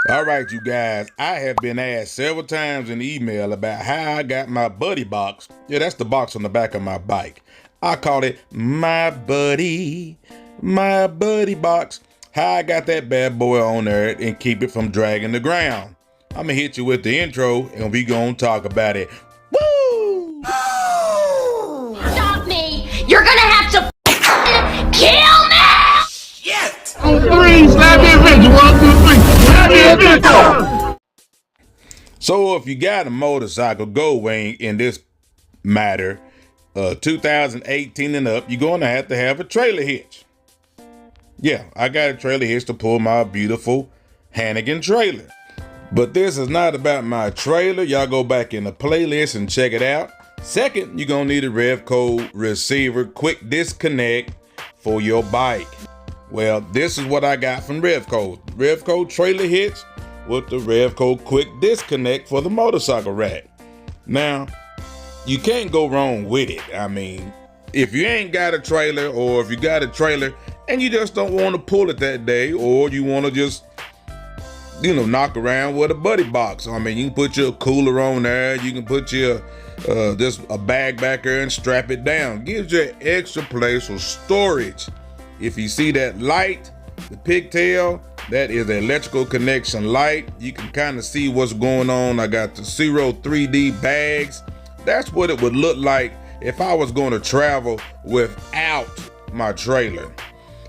All right, you guys, I have been asked several times in email about how I got my buddy box. Yeah, that's the box on the back of my bike. I call it my buddy box. How I got that bad boy on there and keep it from dragging the ground. I'm gonna hit you with the intro and we gonna talk about it. Woo! Stop me! You're gonna have to kill me! Shit! On three, slap me rich. 1, 2, 3. Slap me rich. So if you got a motorcycle GoldWing in this matter, 2018 and up, you're gonna have to have a trailer hitch. Yeah, I got a trailer hitch to pull my beautiful Hannigan trailer. But this is not about my trailer. Y'all go back in the playlist and check it out. Second, you're gonna need a rivco receiver quick disconnect for your bike. Well, this is what I got from Rivco. Rivco trailer hitch with the Rivco quick disconnect for the motorcycle rack. Now, you can't go wrong with it. I mean, if you ain't got a trailer, or if you got a trailer and you just don't want to pull it that day, or you want to just, knock around with a buddy box. I mean, you can put your cooler on there. You can put your just a bag back there and strap it down. Gives you an extra place for storage. If you see that light, the pigtail, that is the electrical connection light. You can kind of see what's going on. I got the Ciro 3D bags. That's what it would look like if I was going to travel without my trailer.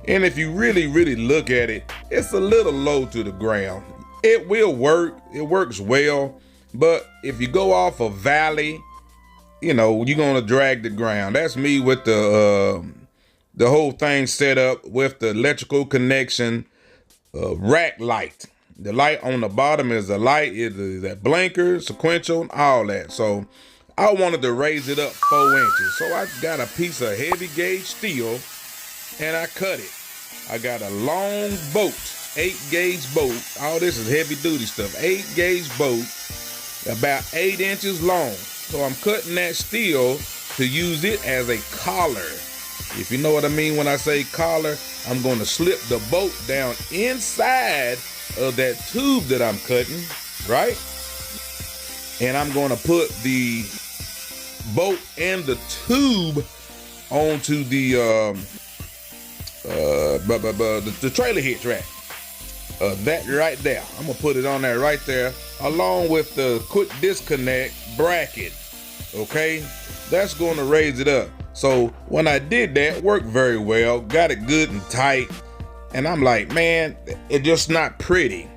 And if you really, really look at it, it's a little low to the ground. It will work. It works well. But if you go off a valley, you're going to drag the ground. That's me with the whole thing set up with the electrical connection rack light. The light on the bottom is the light, is that blinker, sequential, all that. So I wanted to raise it up 4 inches. So I got a piece of heavy gauge steel and I cut it. I got a long bolt, 8 gauge bolt. All this is heavy duty stuff. 8 gauge bolt, about 8 inches long. So I'm cutting that steel to use it as a collar. If you know what I mean when I say collar, I'm going to slip the bolt down inside of that tube that I'm cutting, right? And I'm going to put the bolt and the tube onto the trailer hitch rack. That right there. I'm going to put it on there right there, along with the quick disconnect bracket. Okay? That's going to raise it up. So when I did that, it worked very well, got it good and tight. And I'm like, man, it's just not pretty.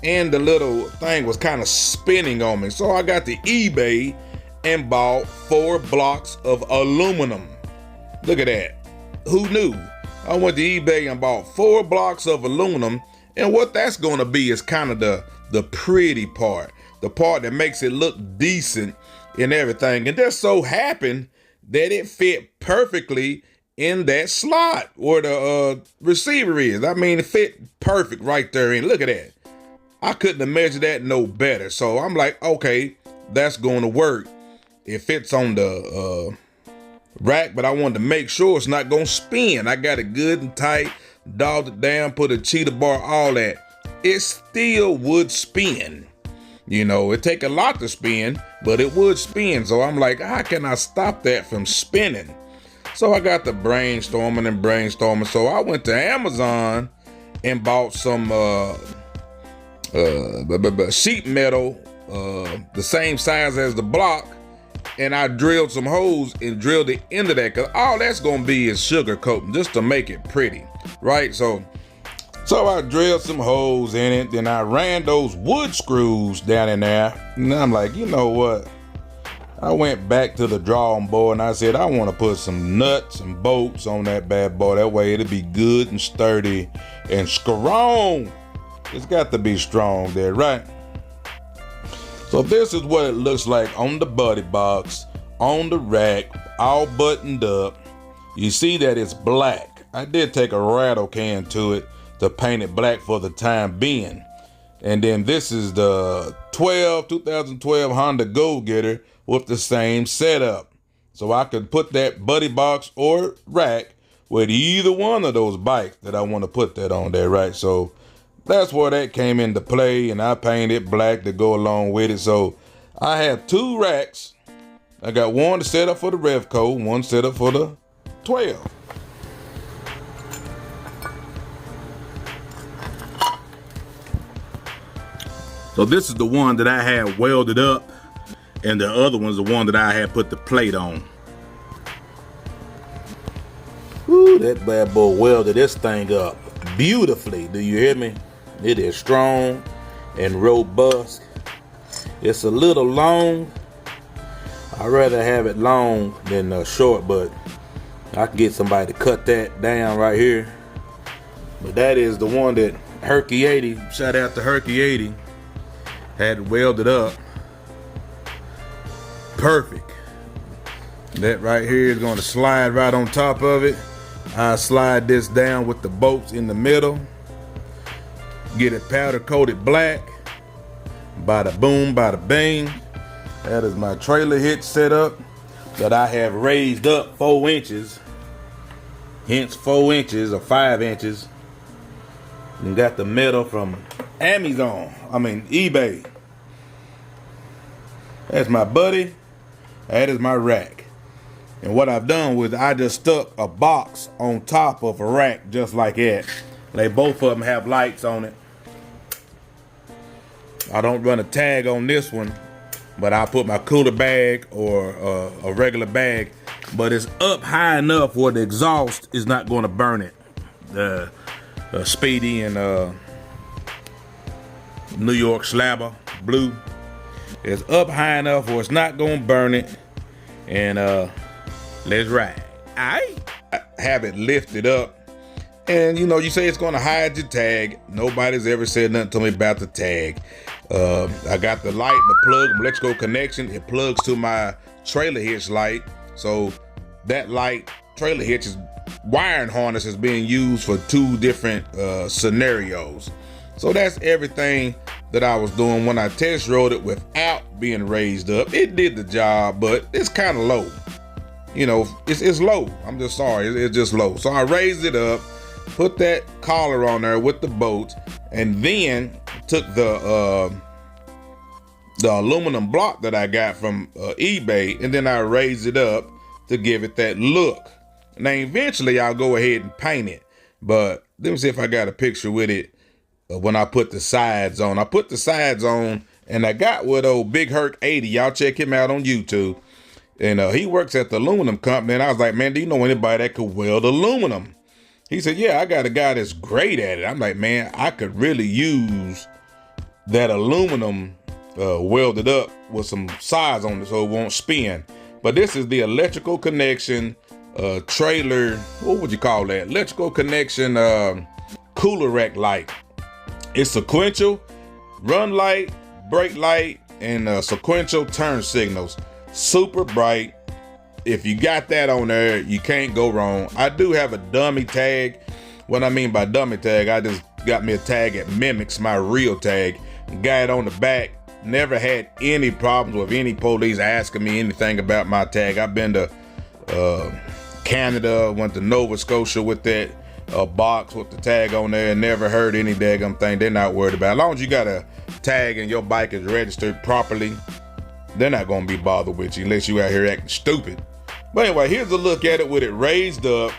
And the little thing was kind of spinning on me. So I got to eBay and bought 4 blocks of aluminum. Look at that. Who knew? I went to eBay and bought 4 blocks of aluminum. And what that's going to be is kind of the pretty part. The part that makes it look decent and everything. And just so happened that it fit perfectly in that slot where the receiver is. I mean, it fit perfect right there. And look at that. I couldn't have measured that no better. So I'm like, okay, that's going to work. It fits on the rack, but I wanted to make sure it's not going to spin. I got it good and tight, dogged it down, put a cheetah bar, all that. It still would spin. It take a lot to spin, but it would spin. So I'm like, how can I stop that from spinning? So I got the brainstorming. So I went to Amazon and bought some sheet metal, the same size as the block. And I drilled some holes and drilled the end of that, because all that's going to be is sugar coating just to make it pretty, right? So I drilled some holes in it, then I ran those wood screws down in there, and I'm like, you know what? I went back to the drawing board and I said, I want to put some nuts and bolts on that bad boy. That way it'll be good and sturdy and strong. It's got to be strong there, right? So this is what it looks like on the buddy box, on the rack, all buttoned up. You see that it's black. I did take a rattle can to it to paint it black for the time being. And then this is the 2012 Honda Go-Getter with the same setup. So I could put that buddy box or rack with either one of those bikes that I want to put that on there, right? So that's where that came into play, and I painted black to go along with it. So I have 2 racks. I got one to set up for the Rivco, one set up for the 12. So this is the one that I had welded up, and the other one's the one that I had put the plate on. Ooh, that bad boy welded this thing up beautifully. Do you hear me? It is strong and robust. It's a little long. I'd rather have it long than short, but I can get somebody to cut that down right here. But that is the one that Herky 80, shout out to Herky 80, had welded up. Perfect. That right here is going to slide right on top of it. I slide this down with the bolts in the middle. Get it powder coated black. Bada boom, bada bing. That is my trailer hitch setup that I have raised up 4 inches. Hence 4 inches or 5 inches. And got the metal from eBay. That's my buddy. That is my rack. And what I've done was I just stuck a box on top of a rack just like that. Like both of them have lights on it. I don't run a tag on this one, but I'll put my cooler bag or a regular bag. But it's up high enough where the exhaust is not going to burn it. The Speedy and New York Slabber Blue. It's up high enough where it's not gonna burn it. And let's ride. I have it lifted up. And you know, you say it's gonna hide your tag. Nobody's ever said nothing to me about the tag. I got the light, the plug, electrical connection. It plugs to my trailer hitch light. So that light trailer hitch is wiring harness is being used for 2 different scenarios. So that's everything that I was doing when I test rode it without being raised up. It did the job, but it's kind of low. You know, it's low. I'm just sorry, it's just low. So I raised it up, put that collar on there with the bolts, and then took the aluminum block that I got from eBay, and then I raised it up to give it that look. Now eventually I'll go ahead and paint it, but let me see if I got a picture with it when I put the sides on. I put the sides on, and I got with old Big Herc 80. Y'all check him out on YouTube. And he works at the aluminum company, and I was like, man, do you know anybody that could weld aluminum? He said, yeah, I got a guy that's great at it. I'm like, man, I could really use that aluminum welded up with some size on it so it won't spin. But this is the electrical connection trailer, what would you call that? Electrical connection cooler rack light. It's sequential run light, brake light, and sequential turn signals. Super bright. If you got that on there, you can't go wrong. I do have a dummy tag. What I mean by dummy tag, I just got me a tag that mimics my real tag. Got it on the back. Never had any problems with any police asking me anything about my tag. I've been to Canada, went to Nova Scotia with that box with the tag on there, and never heard any daggum thing. They're not worried about it. As long as you got a tag and your bike is registered properly, they're not gonna be bothered with you unless you out here acting stupid. But anyway, here's a look at it with it raised up.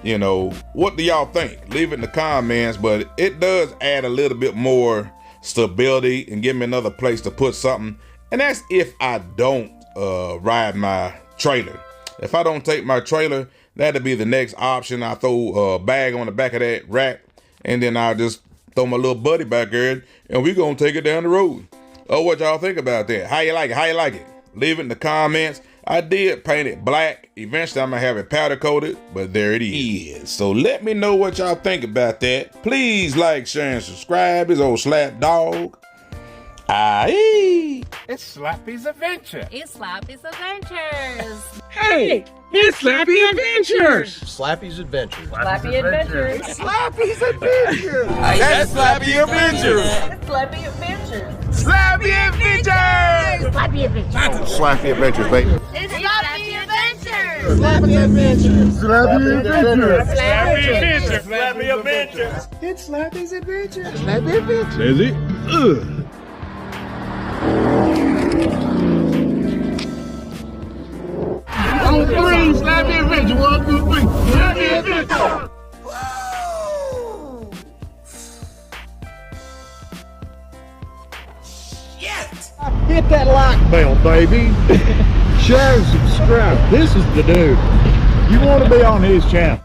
You know, what do y'all think? Leave it in the comments, but it does add a little bit more stability and give me another place to put something. And that's if I don't ride my trailer. If I don't take my trailer, that'll be the next option. I throw a bag on the back of that rack, and then I'll just throw my little buddy back there, and we're gonna take it down the road. Oh, what y'all think about that? How you like it? How you like it? Leave it in the comments. I did paint it black. Eventually, I'm gonna have it powder coated, but there it is. So let me know what y'all think about that. Please like, share, and subscribe. This old slap dog. Aye. It's Slappy's Adventure. It's Slappy's Adventures. Hey, it's Slappy Adventures. Slappy's Adventures. Slappy Adventures. Slappy's Adventure. That's Slappy Adventures. Slappy Adventures. Slappy Adventures. Slappy Adventures. Slappy Adventures, baby. It's Slappy Adventures. Slappy Adventures. Slappy Adventure. Slappy Adventures. Slappy Adventures. It's Slappy's Adventure. Slappy Adventure. Is it? On three, Slappy Adventure. 1, 2, 3. Slappy Adventure. Hit that like bell, baby. Share and subscribe. This is the dude. You want to be on his channel.